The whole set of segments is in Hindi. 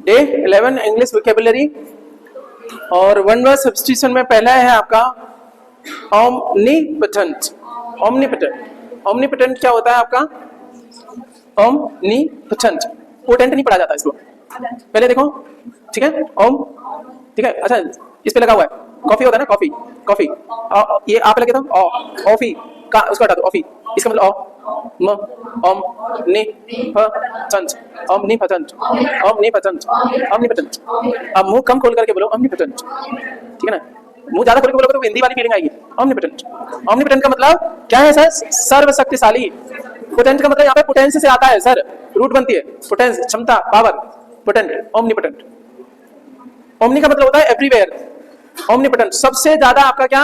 डे 11 इंग्लिश वोकेबुलरी और वन वर्ड सब्स्टिट्यूशन में पहला है आपका omnipotent। omnipotent क्या होता है आपका? omnipotent, पोटेंट नहीं पढ़ा जाता इसको, पहले देखो, ठीक है। ठीक है, अच्छा इस पे लगा हुआ है कॉफी होता है ना, कॉफी कॉफी, ये आप लगे तो ऑफी का उसको हटा दो, ऑफी, इसका मतलब omnipotent। अब मुंह कम खोल करके बोलो omnipotent, ठीक है ना, मुंह ज्यादा खोल के बोलोगे तो हिंदी वाली फीलिंग आएगी। omnipotent का मतलब क्या है सर? सर्वशक्तिशाली। पोटेंट का मतलब यहाँ पे पोटेंस से आता है सर, रूट बनती है, पोटेंस क्षमता, पावर, पोटेंट, omnipotent। ओमनी का मतलब होता है एवरीवेयर, omnipotent सबसे ज्यादा आपका क्या?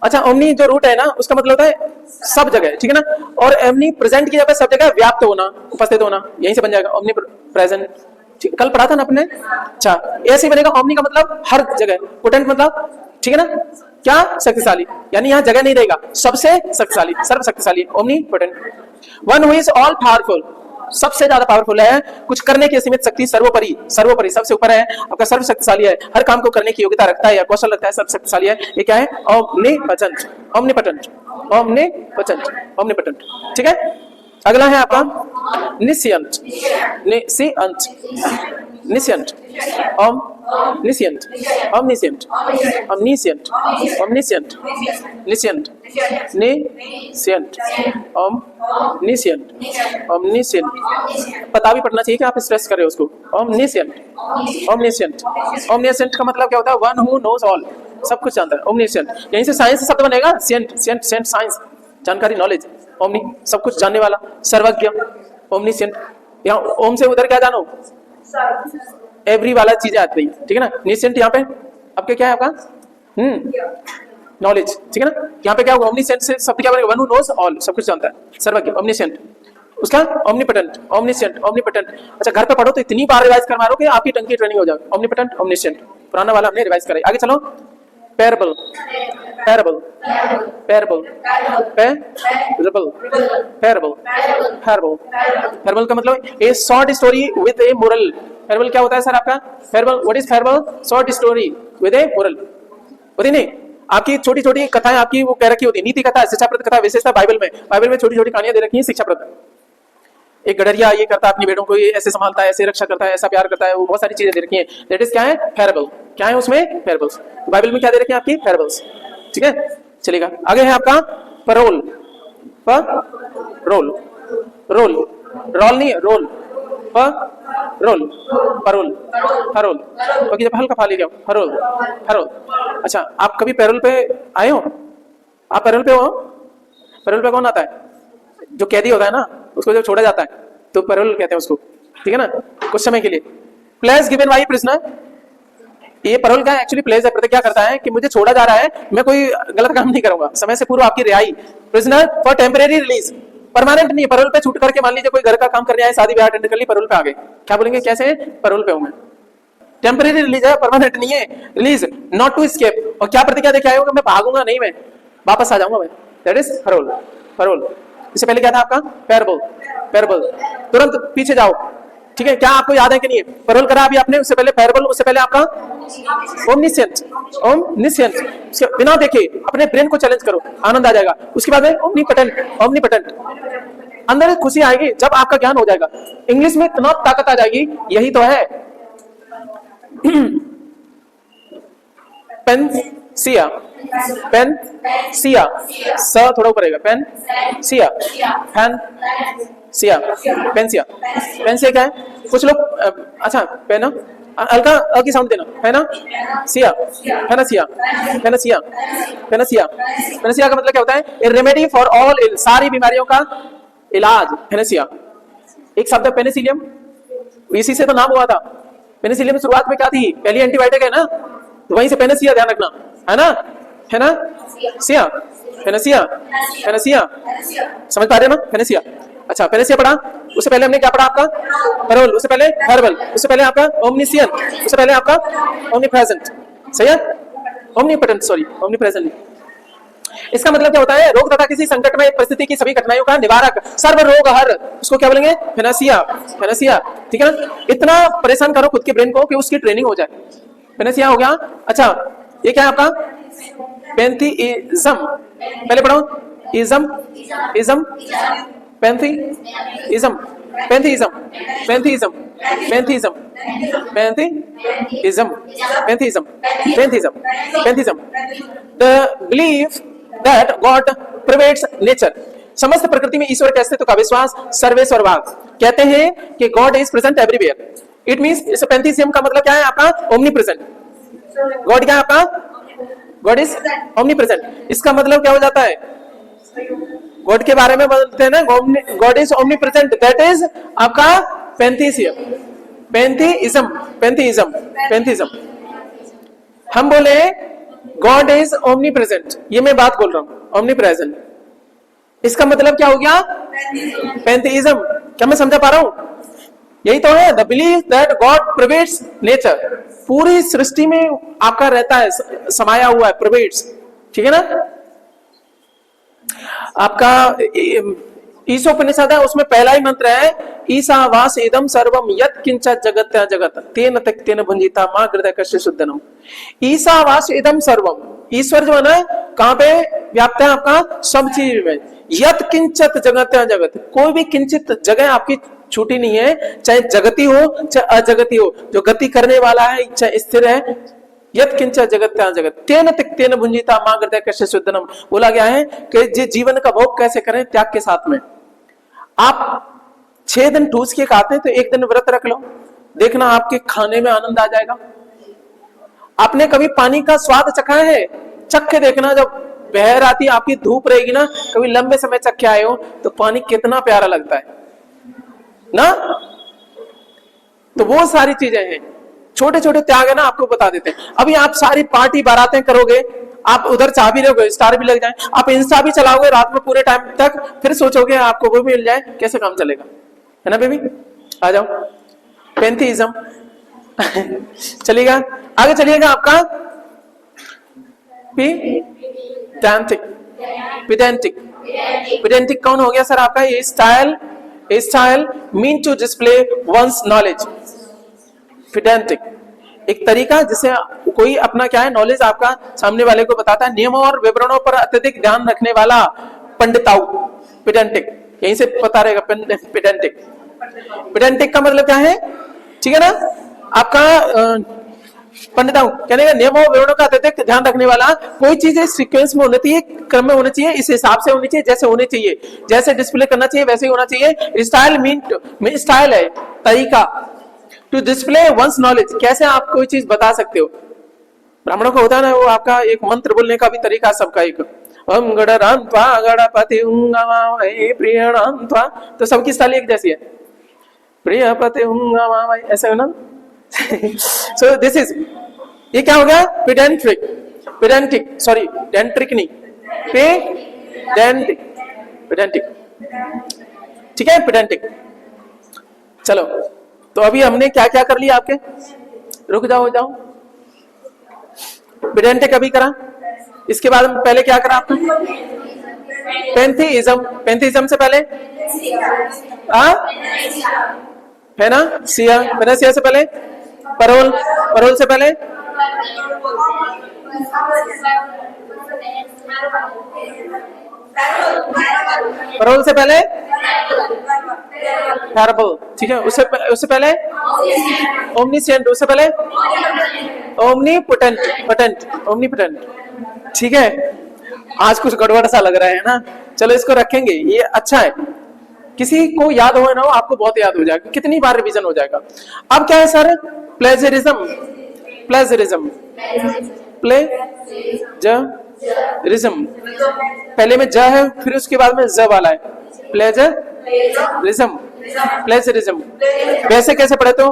अच्छा, ओमनी जो रूट है ना उसका मतलब होता है सब जगह, ठीक है ना, और ओमनी प्रेजेंट की जगह सब जगह व्याप्त होना, उपस्थित होना, यहीं से बन जाएगा ओमनी प्रेजेंट। कल पढ़ा था ना आपने, अच्छा ऐसे ही बनेगा। ओमनी का मतलब हर जगह, पोटेंट मतलब, ठीक है ना, क्या? शक्तिशाली, यानी यहाँ जगह नहीं रहेगा, सबसे शक्तिशाली, सर्वशक्तिशाली, omnipotent. One who is all powerful, सबसे ज्यादा पावरफुल है, कुछ करने की असीमित शक्ति, सर्वोपरि, सर्वोपरि सबसे ऊपर है, आपका सर्वशक्तिशाली है, हर काम को करने की योग्यता रखता है या कौशल रखता है, सर्वशक्तिशाली है। ये क्या है? omnipotent, omnipotent, omnipotent, omnipotent, ठीक है। अगला है आपका निशियंत, निशियंत, निशियंत, omniscient, omniscient, omniscient, omniscient, niscient, niscient, omniscient, omniscient। पता भी पड़ना चाहिए कि आप स्ट्रेस कर रहे हो उसको। omniscient, omniscient, omniscient का मतलब क्या होता है? वन हु नोज ऑल, सब कुछ जानता है, omniscient। यहीं से साइंस शब्द बनेगा, सेंट, सेंट, सेंट, साइंस, जानकारी, नॉलेज, ओमनी सब कुछ जानने वाला, सर्वज्ञ, omniscient। यहाँ ओम से उधर क्या जानो? एवरी वाला चीजें आती है, ठीक है ना। निसेंट यहाँ पे आपके क्या है आपका? नॉलेज, ठीक है ना। यहाँ पे क्या होगा? ओमनीसेंट से शब्द क्या बनेगा? वन हु नोज ऑल, सब कुछ जानता है, सर्वज्ञ, ओमनीसेंट। उसका ओमनीपोटेंट, ओमनीसेंट, ओमनीपोटेंट। अच्छा घर पे पढ़ो तो इतनी बार रिवाइज कर मारोगे आपकी टंग की ट्रेनिंग हो जाएगी। ओमनीपोटेंट, ओमनीसेंट, पुराना वाला हमने रिवाइज कराई। आगे चलो, parable, parable, parable, parable, parable, parable. Parable का मतलब ए short story with A moral. Parable क्या होता है सर आपका? Parable, what is parable? Short story with A moral, होती नहीं आपकी छोटी छोटी कथाएं, आपकी वो कह रखी होती है, नीति कथा, शिक्षाप्रद कथा, विशेषता बाइबल में छोटी छोटी कहानियां दे रखी हैं शिक्षाप्रद। एक गडरिया ये करता है अपनी बेटों को, ये ऐसे संभालता है, ऐसे रक्षा करता है, ऐसा प्यार करता है, वो बहुत सारी चीजें दे रखी हैं। दैट इज क्या है? पैराबल। क्या है उसमें? पैराबल्स। बाइबल में क्या दे रखी है आपकी? पैराबल्स, ठीक है। चलेगा, आगे है आपका परोल, रोल, रोल, रोल नहीं, रोल, रोल, परोल, परोल, बाकी जब हल्का फाली गया, परोल, परोल। अच्छा आप कभी पैरोल पे आए हो? आप पैरोल पे हो? पैरोल पे कौन आता है? जो कैदी होता है ना, उसको जब छोड़ा जाता है तो पैरोल कहते हैं उसको, ठीक है ना, कुछ समय के लिए। प्लेस गिवन बाय प्रिजनर, ये पैरोल का एक्चुअली प्लेस है, प्रतिज्ञा करता है कि मुझे छोड़ा जा रहा है, मैं कोई गलत काम नहीं करूंगा, समय से पूर्व आपकी रिहाई। Prisoner for temporary release, permanent नहीं, पैरोल पे छूट करके मान लीजिए कोई घर का काम करने आए, शादी ब्याह अटेंड कर ली, पैरोल पे आ गए, क्या बोलेंगे? कैसे? पैरोल पे हूं मैं। टेम्परेरी रिलीज है, परमानेंट नहीं है रिलीज, नॉट टू एस्केप। और क्या प्रतिज्ञा देके आए होगा? मैं भागूंगा नहीं, मैं वापस आ जाऊंगा मैं, दैट इज पैरोल, पैरोल। इससे पहले क्या था आपका? पैराबल, पैराबल, तुरंत पीछे जाओ, ठीक है। क्या आपको याद है कि नहीं? पैरोल करा अभी आपने, उससे पहले पैराबल, उससे पहले आपका ओमनिसेंट, ओमनिसेंट। बिना देखे अपने ब्रेन को चैलेंज करो, आनंद आ जाएगा। उसके बाद में ओमनीपोटेंट, ओमनीपोटेंट, अंदर खुशी आएगी जब आपका ज्ञान हो जाएगा, इंग्लिश में इतना ताकत आ जाएगी, यही तो है। पेनसिया, पेन सिया, स थोड़ा ऊपर रहेगा, पेन सिया, फैन सिया, पेनसिया। पेनसिया क्या है? कुछ लोग अच्छा पेन हल्का अ की साउंड देना, है ना, सिया, फेनसिया, फेनसिया, फेनसिया। फेनसिया का मतलब क्या होता है? ए रेमेडी फॉर ऑल इल, सारी बीमारियों का इलाज, फेनसिया। एक शब्द है पेनिसिलियम, इसी से तो नाम हुआ था। पेनिसिलियम शुरुआत में क्या थी? पहली एंटीबायोटिक है ना, तो वहीं से पेनिसिया, ध्यान रखना, है ना, है ना, सिया, फेनसिया, फेनसिया, समझ पा रहे हो ना? फेनसिया। अच्छा पेनिसिया पढ़ा, उससे पहले हमने क्या पढ़ा आपका? पैरोल, उससे पहले हर्बल, उससे पहले आपका ओमनिशियंट, उससे पहले आपका ओमनीप्रेजेंट, सही है, ओमनीपोटेंट, सॉरी ओमनीप्रेजेंट। इसका मतलब क्या होता है? रोग तथा किसी संकट में परिस्थिति की सभी कठिनाइयों का निवारक, सर्व रोग हर, उसको क्या बोलेंगे? फेनेसिया, फेनेसिया, ठीक है ना? इतना परेशान करो खुद के ब्रेन को कि उसकी ट्रेनिंग हो जाए। फेनेसिया हो गया। अच्छा, ये क्या है आपका? पैंथीइज्म, पहले पढ़ो। Ism, ism, pantheism, pantheism, pantheism, pantheism, pantheism, pantheism, pantheism, pantheism. The belief that God pervades nature, समस्त प्रकृति में ईश्वर के अस्तित्व का विश्वास, सर्वेश्वरवाद। कहते हैं कि God is present everywhere. It means, इस पैंथीइज्म का मतलब क्या है आपका? Omni present. गॉड क्या है आपका? God is omni present. इसका मतलब क्या हो जाता है? गॉड के बारे में बोलते हैं ना, God is omni present, that is आपका पैंथीइज्म, पैंथीइज्म, पैंथीइज्म, पैंथीइज्म। हम बोले गॉड इज ओमनी प्रेजेंट, ये मैं बात बोल रहा हूं, ओमनी प्रेजेंट। इसका मतलब क्या हो गया? पैंथीइज्म। क्या मैं समझा पा रहा हूं? यही तो है, the belief that God pervades nature, पूरी सृष्टि में आपका रहता है, समाया हुआ है, प्रिवेट्स, ठीक है ना? आपका ईशोपनिषद है, उसमें पहला ही मंत्र है, ईशावास इदम सर्वम यत् किंचित जगत जगत तेन त्यक्तेन भुंजिता मां हृदय कस्य शुद्धनम। ईशावास इदम सर्वम, ईश्वर जो है ना कहां पे व्याप्त है? आपका सब चीज में। यत् किंचित जगत जगत, कोई भी किंचित जगह आपकी छूटी नहीं है, चाहे जगती हो चाहे अजगती हो, जो गति करने वाला है चाहे स्थिर है। यत् किंचित जगत जगत तेन त्यक्तेन भुंजिता मां हृदय कस्य शुद्धनम। बोला गया है कि जीवन का भोग कैसे करें? त्याग के साथ में। आप 6 दिन ठूस के खाते हैं तो 1 दिन व्रत रख लो, देखना आपके खाने में आनंद आ जाएगा। आपने कभी पानी का स्वाद चखा है? चख के देखना, जब बहर आती आपकी धूप रहेगी ना, कभी लंबे समय चख के आए हो तो पानी कितना प्यारा लगता है ना। तो वो सारी चीजें हैं, छोटे छोटे त्याग है ना, आपको बता देते हैं। अभी आप सारी पार्टी बारातें करोगे, आप उधर चाह भी रहोगे, स्टार भी लग जाए, आप इंस्टा भी चलाओगे रात में पूरे टाइम तक, फिर सोचोगे आपको वो मिल जाए, कैसे काम चलेगा? है ना बेबी? आ जाओ। पैंथीइज्म चलेगा, आगे चलिएगा। आपका पेडेंटिक, पेडेंटिक, पेडेंटिक कौन हो गया सर आपका? ये style, style mean to display one's knowledge. Pedantic एक तरीका जिसे कोई अपना क्या है नॉलेज आपका सामने वाले को बताता है, नियमों और विवरणों पर अत्यधिक ध्यान रखने वाला पंडिताऊ। पेडेंटिक यहीं से पता रहेगा। पेडेंटिक, पेडेंटिक का मतलब क्या है? ठीक है ना? आपका पंडिताऊ कहने का नियमों विवरणों का अत्यधिक ध्यान रखने वाला। कोई चीजें सीक्वेंस में होनी चाहिए, क्रम में होनी चाहिए, इस हिसाब से होनी चाहिए जैसे होनी चाहिए, जैसे डिस्प्ले करना चाहिए वैसे ही होना चाहिए। स्टाइल मीन स्टाइल है तरीका, टू डिस्प्ले वंस नॉलेज, कैसे आप कोई चीज बता सकते हो। ब्राह्मणों का होता है ना, वो आपका एक मंत्र बोलने का भी तरीका सबका एक, ओम गणरान्त्वा गणपति प्रियणान्त्वा, तो सबकी स्टाइल एक जैसी है, प्रियपति ऐसा है ना। सो दिस इज, ये क्या हो गया? पेडेंट्रिक, पेडेंटिक, सॉरी डेंट्रिक नहीं, पेडेंटिक, पेडेंटिक, ठीक है? पेडेंटिक। चलो, तो अभी हमने क्या क्या कर लिया आपके? रुक जाओ, जाओ। पेडेंटिक अभी करा, इसके बाद पहले क्या करा आपने? पैंथीइज्म, पैंथीइज्म से पहले है ना सिया, फेनेसिया से पहले परोल, परोल से पहले परोल से पहले पैराबल, ठीक है? उससे पहले ओमनीसेंट, उससे पहले ओमनीपोटेंट, पोटेंट, ओमनीपोटेंट, ठीक है? आज कुछ गड़बड़ सा लग रहा है ना, चलो इसको रखेंगे, ये अच्छा है। किसी को याद हो ना हो, आपको बहुत याद हो जाएगा, कितनी बार रिवीजन हो जाएगा। अब क्या है सर? प्लेजरिज्म, प्लेजरिज्म, प्लेजरिज्म, पहले में ज है, फिर उसके बाद में ज वाला है, प्लेजरिज्म, प्लेजरिज्म। वैसे कैसे पढ़े तो?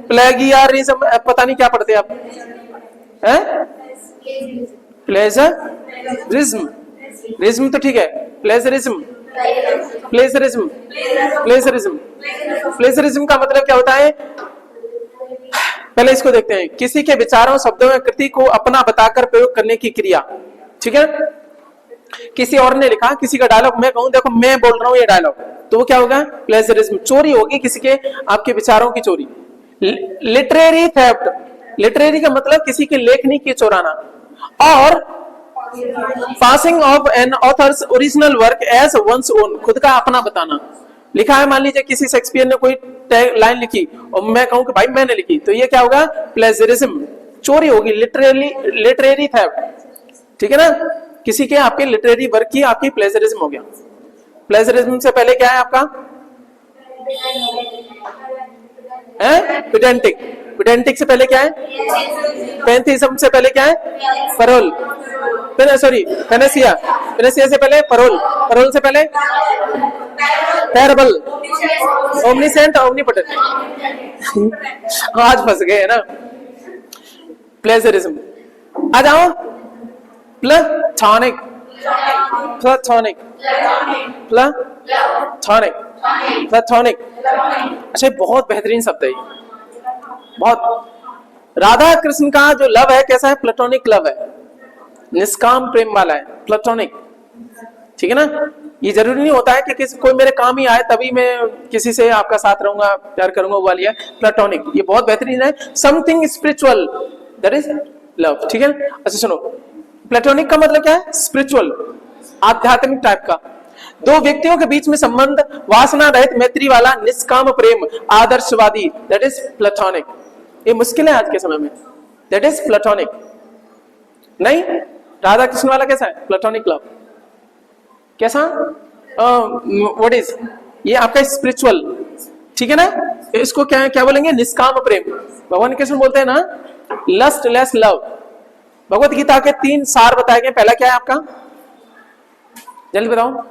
प्लेगियारिज्म, पता नहीं क्या पढ़ते आप, प्लेजरिज्म, रिज्म तो ठीक है, प्लेजरिज्म, प्लेजरिज्म, प्लेजरिज्म, प्लेजरिज्म का मतलब क्या होता है? पहले इसको देखते हैं। किसी के विचारों, शब्दों या कृति को अपना बताकर प्रयोग करने की क्रिया, ठीक है? किसी और ने लिखा, किसी का डायलॉग मैं कहूं देखो मैं बोल रहा हूं ये डायलॉग, तो वो क्या होगा? प्लेजरिज्म, चोरी होगी, किसी के आपके विचारों की चोरी। लिटरेरी थेफ्ट, लिटरेरी का मतलब किसी के लेखनी की चोराना। और passing of an author's original work as one's own, खुद का अपना बताना। लिखा है, मान लीजिए किसी शेक्सपियर ने कोई लाइन लिखी और मैं कहूं कि भाई मैंने लिखी, तो ये क्या होगा? प्लेजरिज्म, चोरी होगी, लिटरेरी थेफ्ट। ठीक है ना? किसी के आपके लिटरेरी वर्क की आपकी प्लेजरिज्म हो गया। प्लेजरिज्म से पहले क्या है आपका? पिडेंटिक, पिडेंटिक से पहले क्या है? पैंथेइज्म से पहले क्या है? परोल, सॉरी पेनेसिया, पेनेसिया से पहले परोल, परोल से पहले पैराबल, ओमनीसेंट, ओमनीपोटेंट। आज फंस गए है ना? प्लेजरिज्म। आ जाओ प्लेटोनिक, प्लेटोनिक, प्लेटोनिक, प्लेटोनिक। अच्छा, बहुत बेहतरीन शब्द है ये, बहुत। राधा कृष्ण का जो लव है कैसा है? प्लेटोनिक लव है, निष्काम प्रेम वाला है, प्लेटोनिक। ठीक है ना? ये जरूरी नहीं होता है कि किसी कोई मेरे काम ही आए तभी मैं किसी से आपका साथ रहूंगा, प्यार करूंगा, वो वाली है प्लेटोनिक। ये बहुत बेहतरीन है, something spiritual, that is love. ठीक है? अच्छा सुनो, प्लेटोनिक का मतलब क्या है? स्पिरिचुअल, आध्यात्मिक टाइप का। दो व्यक्तियों के बीच में संबंध वासना रहित मैत्री वाला निष्काम प्रेम, आदर्शवादी, दैट इज प्लेटोनिक। ये मुश्किल है आज के समय में, दैट इज प्लेटोनिक। नहीं, राधा कृष्ण वाला कैसा है? Platonic love. कैसा? What is? ये आपका स्पिरिचुअल। ठीक है ना? इसको क्या क्या बोलेंगे? निष्काम प्रेम। भगवान कृष्ण बोलते हैं ना, lust less love. Bhagavad Gita के 3 सार बताए गए। पहला क्या है आपका? जल्दी बताओ।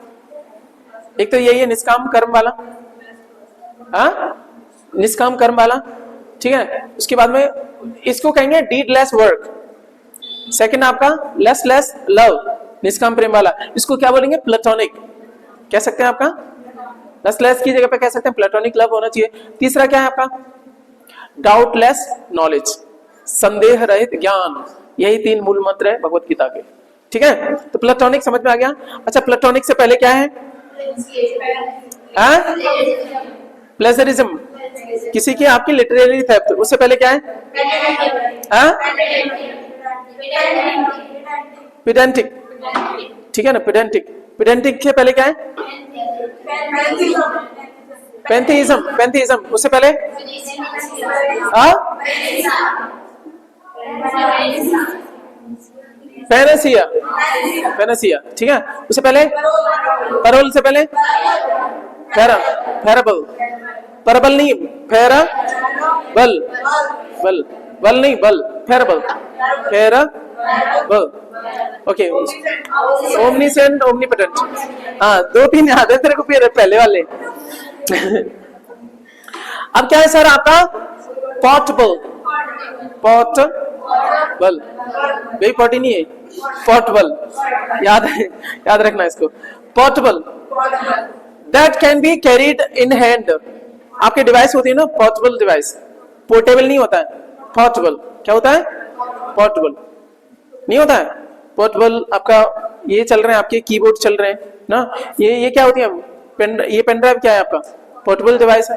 एक तो यही है निष्काम कर्म वाला, निष्काम कर्म वाला। ठीक है? उसके बाद में इसको कहेंगे डीड लेस वर्क। सेकंड आपका लेस लेस लव, निष्काम प्रेम वाला। इसको क्या बोलेंगे? प्लेटोनिक कह सकते हैं आपका। लेस लेस की जगह पे कह सकते हैं प्लेटोनिक लव होना चाहिए। तीसरा क्या है आपका? डाउटलेस नॉलेज, संदेह रहित ज्ञान। यही 3 मूल मंत्र है भगवत गीता के। ठीक है? तो प्लेटोनिक समझ में आ गया। अच्छा, प्लेटोनिक से पहले क्या है? प्लेजरिज्म, किसी की आपकी लिटरेरी थेफ्ट। उससे पहले क्या है? पिडेंटिक। ठीक है ना? पिडेंटिक, पिडेंटिक के पहले क्या है? पैंथेइज्म, पैंथेइज्म। उससे पहले पेनेसिया, पेनेसिया। ठीक है? उससे पहले परोल, से पहले पैराबल, परबल नहीं, पैराबल, बल, बल नहीं, बल, parable, parable. Okay, omniscient, omnipotent. हाँ, 2-3 याद है तेरे को फिर पहले वाले। अब क्या है सर आपका? पोर्टेबल, पोर्टेबल, वही पोर्टी नहीं है, पोर्टेबल। याद है, याद रखना इसको। Portable, that can be carried in hand. आपके डिवाइस होती है ना, पोर्टेबल डिवाइस। पोर्टेबल नहीं होता है, पोर्टेबल। क्या होता है? पोर्टेबल नहीं होता है। पोर्टेबल आपका ये चल रहे हैं, आपके कीबोर्ड चल रहे हैं ना, ये क्या होती है? ये पेन ड्राइव क्या है आपका? पोर्टेबल डिवाइस है,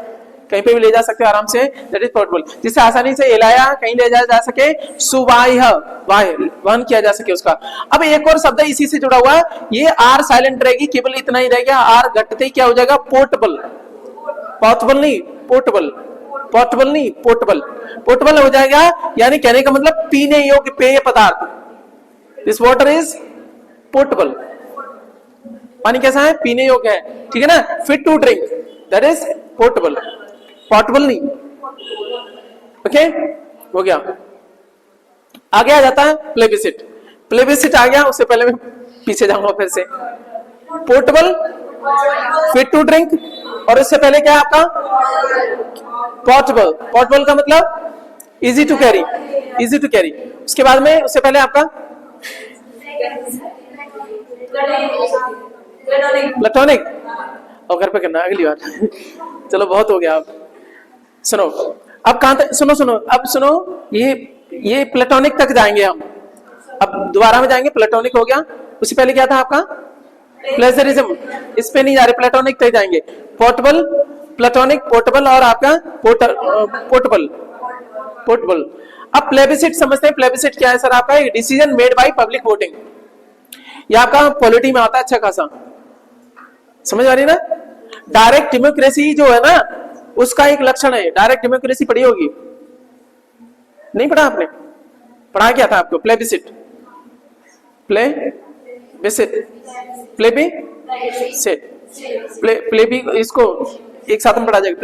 कहीं पे भी ले जा सकते हो आराम से, दैट इज पोर्टेबल। जिससे आसानी से एलाया कहीं ले जाया जा सके, सुवाह्य, वहन किया जा सके उसका। अब एक और शब्द इसी से जुड़ा हुआ है, ये आर साइलेंट रहेगी, केवल इतना ही रहेगा, आर घटते ही क्या हो जाएगा? पोर्टेबल। पोर्टेबल नहीं, पोर्टेबल, पोर्टेबल नहीं, पोर्टेबल, पोर्टेबल हो जाएगा। यानी कहने का मतलब पीने योग्य पेय पदार्थ। This water is portable. पानी कैसा है? पीने योग्य है। ठीक है ना? Fit to drink, that is portable, portable नहीं। ओके, हो गया। आगे आ जाता है प्लेबिसिट। प्लेबिसिट आ गया, उससे पहले मैं पीछे जाऊंगा फिर से। पोर्टेबल, फिट टू ड्रिंक, और इससे पहले क्या है आपका? पोर्टेबल। पोर्टेबल का मतलब easy to carry, easy to carry. उसके बाद में उससे पहले आपका प्लेटोनिक। और घर पे करना अगली बार। चलो बहुत हो गया। अब सुनो, अब कहां तक? सुनो सुनो, अब सुनो, ये प्लेटोनिक तक जाएंगे हम। अब दोबारा में जाएंगे। प्लेटोनिक हो गया, उससे पहले क्या था आपका प्लेजरिज्म, इस पे नहीं जा रहे, प्लेटोनिक तक जाएंगे। पोर्टेबल, प्लेटोनिक, पोर्टेबल और आपका पोर्टेबल। अब प्लेबिसिट समझते हैं, प्लेबिसिट क्या है सर? आपका decision made by public voting, ये आपका पॉलिटी में आता है अच्छा खासा, समझ आ रही ना? डायरेक्ट डेमोक्रेसी जो है ना, उसका एक लक्षण है, डायरेक्ट डेमोक्रेसी पढ़ी होगी, नहीं पढ़ा आपने? पढ़ा क्या था आपको? प्लेबिसिट, इसको एक साथ में पढ़ा जाएगा।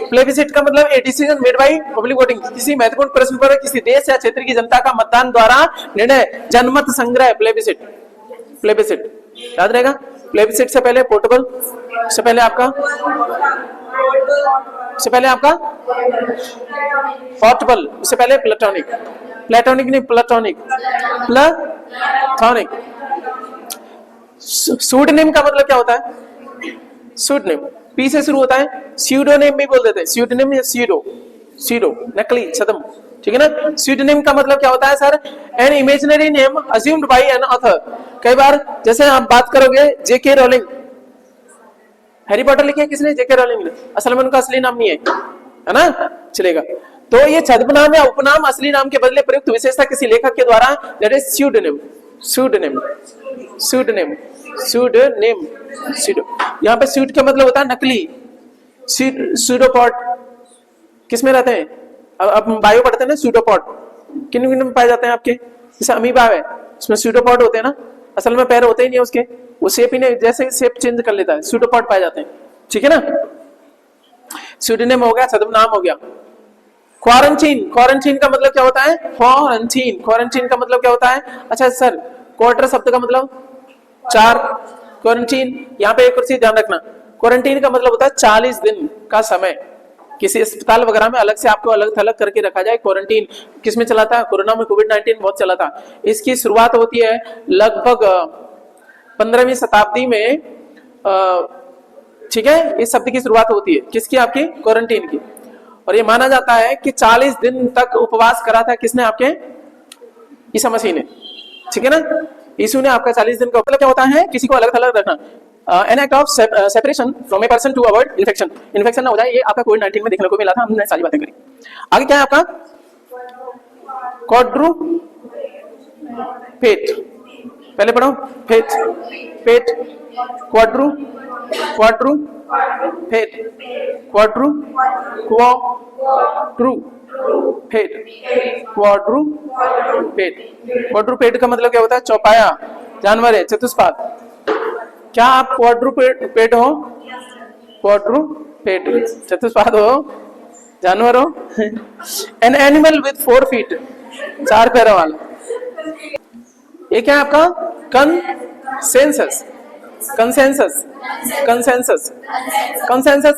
प्लेबिसिट का मतलब a decision made by public voting, किसी महत्वपूर्ण प्रश्न पर किसी देश या क्षेत्र की जनता का मतदान द्वारा निर्णय, जनमत संग्रह, प्लेबिसिट याद रहेगा। प्लेबिसिट से पहले पोर्टेबल, से पहले आपका पोर्टेबल, उससे पहले प्लेटोनिक नहीं, प्लेटोनिक। सूडोनिम का मतलब क्या होता है? सूडोनिम पी से शुरू होता है, स्यूडोनिम भी बोल देते हैं, स्यूडोनिम या सीडो नकली, छद्म, ठीक है ना? स्यूडोनिम का मतलब क्या होता है sir? An imaginary name assumed by an author. कई बार जैसे आप बात करोगे जेके रोलिंग, हैरी पॉटर लिखे किसने? जेके रोलिंग ने, असल में उनका असली नाम नहीं है ना? चलेगा। तो ये छद्मनाम या उपनाम असली नाम के बदले प्रयुक्त विशेषता किसी लेखक के द्वारा, दैट इज स्यूडोनिम। यहाँ पे स्यूड का मतलब होता है नकली। स्यूडोपॉड किसमें रहते हैं? अब बायो पढ़ते हैं ना, स्यूडोपॉड किन में पाए जाते हैं आपके? जैसे अमीबा है, उसमें स्यूडोपॉड होते हैं ना, असल में पैर होते ही नहीं उसके, वो शेप ही नहीं, जैसे शेप चेंज कर लेता है, स्यूडोपॉड पाए जाते हैं, ठीक है ना? स्यूडोनिम हो गया, छद्मनाम हो गया। क्वारंटीन का मतलब क्या होता है? क्वारंटीन का मतलब क्या होता है? अच्छा सर, क्वार्टर शब्द का मतलब 4, क्वारंटीन, यहाँ पे एक और चीज ध्यान रखना, क्वारंटीन का मतलब होता है 40 दिन का समय, किसी अस्पताल वगैरह में अलग से आपको अलग थलग करके रखा जाए। क्वारंटीन किसमें चला था? कोरोना में, कोविड-19 बहुत चला था। इसकी शुरुआत होती है लगभग 15वीं शताब्दी में, ठीक है? इस शब्द की शुरुआत होती है किसकी? आपकी क्वारंटीन की। और ये माना जाता है कि 40 दिन तक उपवास करा था किसने? आपके ईसा मसीह ने, ठीक है ना? यीशु ने आपका 40 दिन का मतलब क्या होता है? किसी को अलग थलग रखना, an act of separation from a person to avoid infection ना हो जाए। ये आपका कोविड-19 में देखने को मिला था, हमने सारी बातें करी। आगे क्या है आपका? क्वाड्रूपेट, पहले पढ़ो, पेट, क्वाड्रूपेट का मतलब क्या होता है? चौपाया जानवर है, चतुष्पाद। क्या आप क्वाड्रूपेट हो? क्वाड्रूपेट चतुष्पाद हो, जानवर हो। एन एनिमल विथ 4 feet, 4 पैरों वाला। ये क्या है आपका? कंसेंसस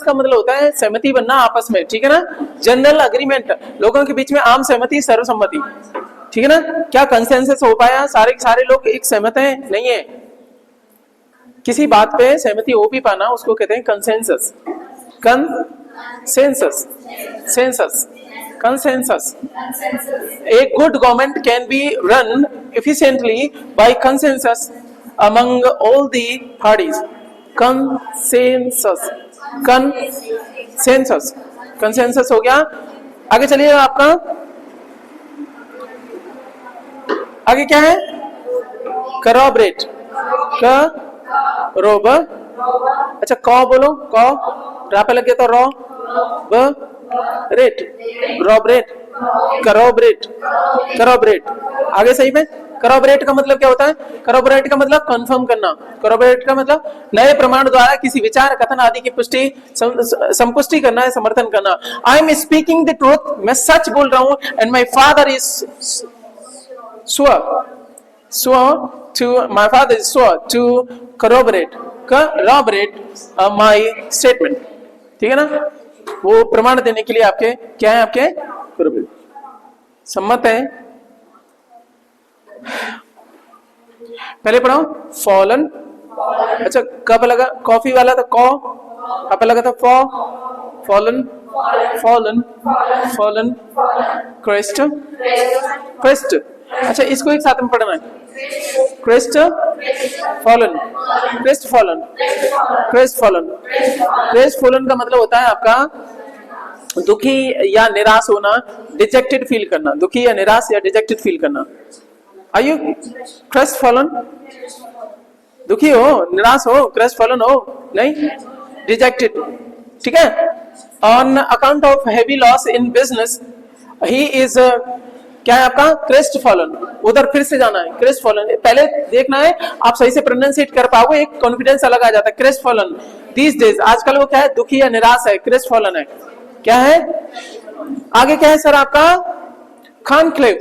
का मतलब होता है सहमति बनना आपस में, ठीक है ना? जनरल अग्रीमेंट, लोगों के बीच में आम सहमति, सर्वसम्मति, ठीक है ना? क्या कंसेंसस हो पाया? सारे के सारे लोग एक सहमत हैं? नहीं है। किसी बात पे सहमति हो भी पाना, उसको कहते हैं consensus. A good government can be run efficiently by consensus among all the parties. Consensus हो गया। आगे चलिए, आपका आगे क्या है? करोबरेट, अच्छा कौ बोलो, कौ रा पे लग गया तो रॉ, करोबरेट आगे सही में। करोबरेट का मतलब क्या होता है? करोबरेट का मतलब कंफर्म करना, करोबरेट का मतलब नए प्रमाण द्वारा किसी विचार, कथन आदि की पुष्टि, संपुष्टि करना है, समर्थन करना। I am speaking the truth, मैं सच बोल रहा हूं, and my father is my father is sure to corroborate my statement, ठीक है ना? वो प्रमाण देने के लिए आपके क्या है? आपके corroborate, सम्मत है। पहले पढ़ाओ फॉलन, अच्छा कब लगा? कॉफी वाला था कॉ, कब लगा था फॉ, फॉलन, क्रेस्ट, अच्छा इसको एक साथ में पढ़ना है। Crest fallen, crest fallen, crest fallen, crest fallen का मतलब होता है आपका दुखी या निराश होना, डिजेक्टेड फील करना, दुखी या निराश या डिजेक्टेड फील करना। Are you crestfallen? दुखी हो, निराश हो, क्रेस्ट फॉलन हो? नहीं, डिजेक्टेड, ठीक है। On account of heavy loss in business he is क्या है आपका? Crest fallen. उधर फिर से जाना है, क्रेस्ट फॉलन। पहले देखना है आप सही से प्रोनाउंसिएट कर पाओगे, एक कॉन्फिडेंस अलग आ जाता है। क्रेस्ट फॉलन दीज डेज, आजकल वो क्या है? दुखी या निराश है, क्रेस्ट फॉलन है। क्या है आगे? क्या है सर आपका? कॉन्क्लेव,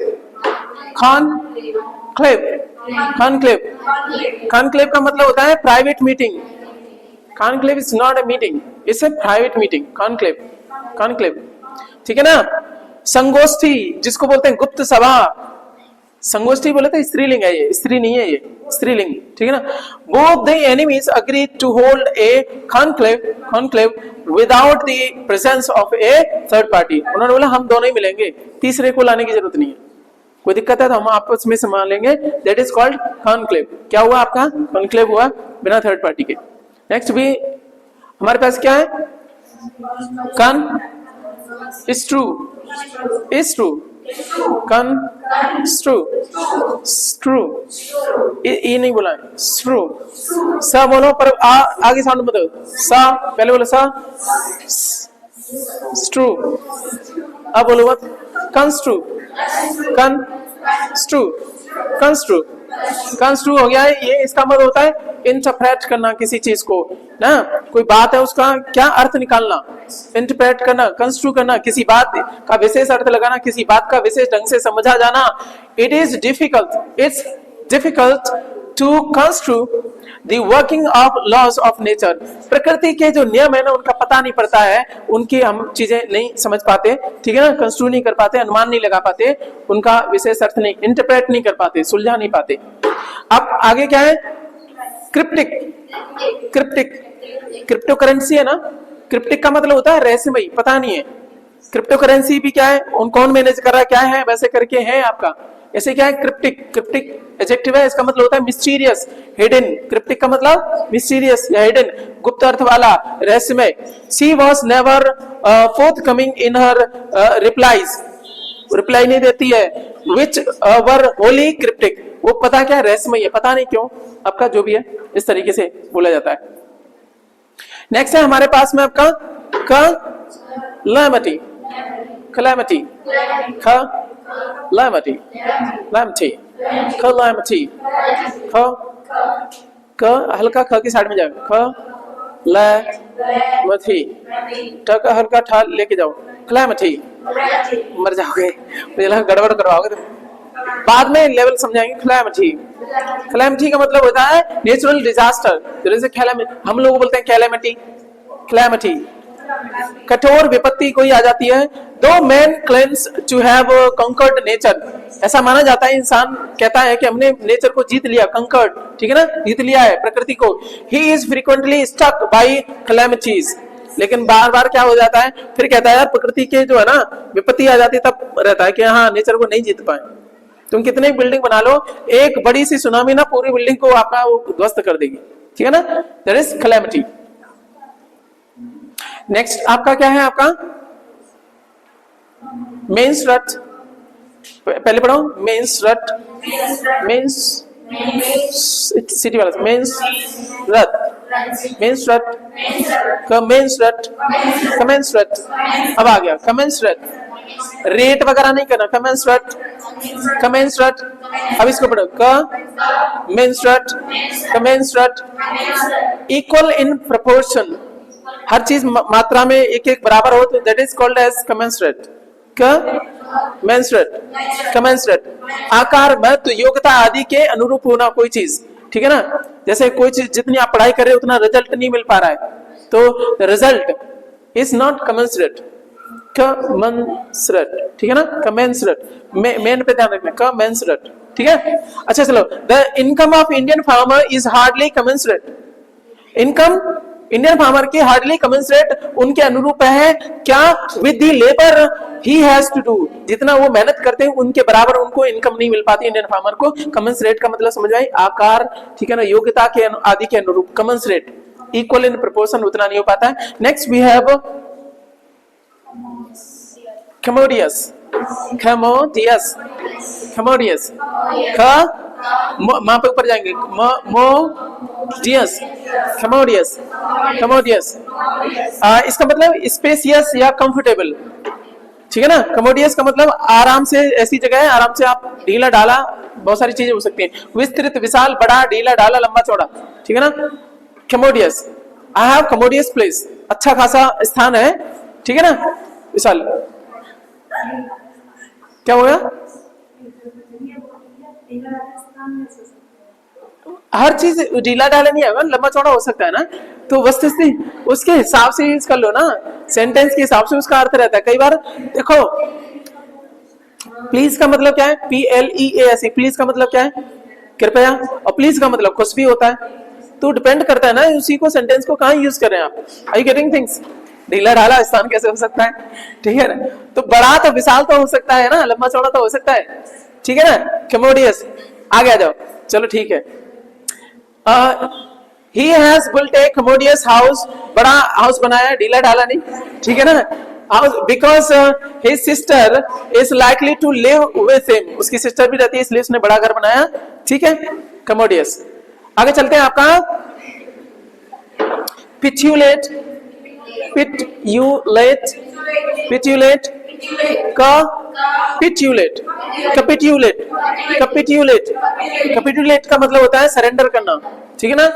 कॉन्क्लेव, कॉन्क्लेव, कॉन्क्लेव का मतलब होता है private meeting. Conclave is not a meeting, it's a private meeting. Conclave, conclave, ठीक है ना। संगोष्ठी जिसको बोलते हैं गुप्त सभा, संगोष्ठी बोले तो स्त्रीलिंग है, ये स्त्री नहीं है, ये स्त्रीलिंग, ठीक है ना। Both the enemies agree to hold a conclave, conclave without the presence of a third party. उन्होंने बोला हम दोनों ही मिलेंगे, तीसरे को लाने की जरूरत नहीं है, कोई दिक्कत है तो हम आपस में संभाल लेंगे। That is called conclave. क्या हुआ आपका? कॉन्क्लेव हुआ बिना थर्ड पार्टी के। नेक्स्ट भी हमारे पास क्या है? कन इज ट्रू, इज ट्रू, कन ट्रू, ट्रू, ये नहीं बोला है, ट्रू। सा बोलो पर आगे साउंड मत दो। सा पहले बोलो, सा ट्रू। अब बोलो मत, कंस्ट्रू, कन ट्रू, कंस्ट्रू, कंस्ट्रू हो गया है। ये इसका मतलब होता है इंटरप्रेट करना किसी चीज को ना, कोई बात है उसका क्या अर्थ निकालना, इंटरप्रेट करना, कंस्ट्रू करना, किसी बात का विशेष अर्थ लगाना, किसी बात का विशेष ढंग से समझा जाना। It is difficult, it's difficult to construe the working of laws of nature. प्रकृति के जो नियम है ना उनका पता नहीं पड़ता है, उनकी हम चीजें नहीं समझ पाते, ठीक है ना, कंस्ट्रू नहीं कर पाते, अनुमान नहीं लगा पाते, उनका विशेष अर्थ नहीं, इंटरप्रेट नहीं कर पाते, सुलझा नहीं पाते। अब आगे क्या है? क्रिप्टिक, क्रिप्टिक, क्रिप्टो करेंसी है ना, क्रिप्टिक का मतलब होता है रहस्यमयी, पता नहीं है। क्रिप्टो करेंसी भी क्या है? कौन मैनेज कर रहा है, क्या है, वैसे करके है आपका। ऐसे क्या है? क्रिप्टिक, क्रिप्टिक एडजेक्टिव है, इसका मतलब होता है मिस्टीरियस, हिडन। क्रिप्टिक का मतलब मिस्टीरियस या हिडन, गुप्त अर्थ वाला, रहस्यमय। She was never fourth coming in her replies, reply नहीं देती है। विच वर होली क्रिप्टिक, वो पता क्या? रहस्यमय है, पता नहीं क्यों, आपका जो भी है इस तरीके से बोला जाता है। नेक्स्ट है हमारे पास में आपका calamity, calamity, calamity, calamity, calamity, हल्का ख की साइड में जाओ, कैलामिटी, ट का हल्का ठा लेके जाओ, कैलामिटी, मर जाओगे, मुझे लगा गड़बड़ करवाओगे तुम, बाद में लेवल समझाएंगे। कैलामिटी, कैलामिटी का मतलब होता है नेचुरल डिजास्टर, जैसे हम लोग बोलते हैं कैलामिटी, कैलामिटी, कठोर विपत्ति कोई आ जाती है। Though man claims to have conquered nature, ऐसा माना जाता है, इंसान कहता है कि हमने नेचर को जीत लिया, कंकर्ड, ठीक है ना, जीत लिया है प्रकृति को। He is frequently stuck by calamities, लेकिन बार बार क्या हो जाता है, फिर कहता है यार प्रकृति के जो है ना विपत्ति आ जाती है, तब रहता है कि हाँ नेचर को नहीं जीत पाए। तुम कितनी बिल्डिंग बना लो, एक बड़ी सी सुनामी ना पूरी बिल्डिंग को आपका वो ध्वस्त कर देगी, ठीक है ना, दैट इज कैलामिटी। नेक्स्ट आपका क्या है? आपका मेंस रट, पहले पढ़ो, मेंस रट, मेंस सिटी वाला, मेंस रट, मेंस रट, कमेंस रट, कमेंस रट, अब आ गया कमेंस रट, रेट वगैरह नहीं करना, कमेंस रट, कमेंस रट। अब इसको पढ़ो, कमेंस रट, कमेंस रट, इक्वल इन प्रोपोर्शन, हर चीज मात्रा में एक एक बराबर हो तो that is called as commensurate, commensurate, commensurate. आकार, महत्व, योग्यता आदि के अनुरूप होना कोई चीज, ठीक है ना, जैसे कोई चीज जितनी आप पढ़ाई कर रहे हो उतना रिजल्ट नहीं मिल पा रहा है, तो result is not commensurate, commensurate, ठीक है ना, कमेंसरेट, मेन पे ध्यान रखना, कमेंसरेट, ठीक है। अच्छा चलो, the income of Indian farmer is hardly commensurate, income Indian farmer की हार्डली कमेंसरेट, उनके अनुरूप है क्या, with the labour he has to do, जितना वो मेहनत करते हैं उनके बराबर उनको इनकम नहीं मिल पाती इंडियन फार्मर को। कमेंसरेट का मतलब समझ आई, आकार, ठीक है ना, योग्यता के आदि के अनुरूप। कमेंसरेट, इक्वल इन प्रोपोर्शन, उतना नहीं हो पाता है। Next we have commodious, commodious, commodious, मां पे ऊपर जाएंगे, मोडियस, कमोडियस, कमोडियस। इसका मतलब स्पेसियस या कंफर्टेबल, ठीक है ना। कमोडियस का मतलब आराम से, ऐसी जगह है आराम से आप ढीला ढाला, बहुत सारी चीजें हो सकती हैं। विस्तृत, विशाल, बड़ा, ढीला ढाला, लंबा चौड़ा, ठीक है ना। Commodious, I have commodious place, अच्छा खासा स्थान है, ठीक है ना, विशाल। क्या हो गया? हर चीज ढीला ढाला नहीं है, लंबा चौड़ा हो सकता है ना। तो वस्तुस्थिति उसके हिसाब से यूज कर लो ना, सेंटेंस के हिसाब से उसका अर्थ रहता है। कई बार देखो, प्लीज का मतलब क्या है? PLEAS, प्लीज का मतलब क्या है? कृपया। और प्लीज का मतलब खुश भी होता है। तो डिपेंड करता है ना उसी को, सेंटेंस को कहाँ यूज कर रहे हैं आप। Are you getting things? ढीला ढाला स्थान कैसे हो सकता है, ठीक है ना। तो बड़ा तो विशाल तो हो सकता है ना, लंबा चौड़ा तो हो सकता है, ठीक है ना। कमोडियस, आगे आ जाओ, चलो ठीक है। He has built a commodious house, बड़ा हाउस बनाया, ढीला ढाला नहीं, ठीक है ना। House, because his sister is likely to live with him, उसकी सिस्टर भी रहती है इसलिए उसने बड़ा घर बनाया, ठीक है। commodious। आगे चलते हैं, आपका पिट्यूलेट, पिट्यूलेट, पिट्यूलेट, कैपिटुलेट, कैपिटुलेट, कैपिटुलेट, कैपिटुलेट का मतलब होता है सरेंडर करना, ठीक है ना।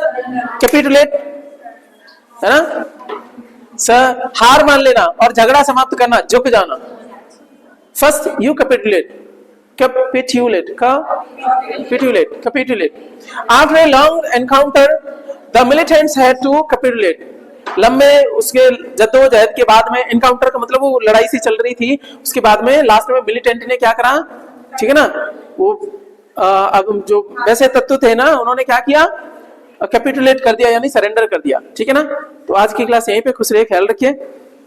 कैपिटुलेट है ना, हार मान लेना और झगड़ा समाप्त करना, झुक जाना। First you capitulate, capitulate, capitulate, capitulate. After a long encounter the militants had to capitulate, लंबे उसके जद्दोजहद के बाद में, एनकाउंटर का मतलब वो लड़ाई सी चल रही थी, उसके बाद में लास्ट में मिलिटेंट ने क्या करा, ठीक है ना, वो जो वैसे तत्व थे ना, उन्होंने क्या किया, कैपिटुलेट कर दिया, यानी सरेंडर कर दिया, ठीक है ना। तो आज की क्लास यहीं पे, खुश रहिए, ख्याल रखिए।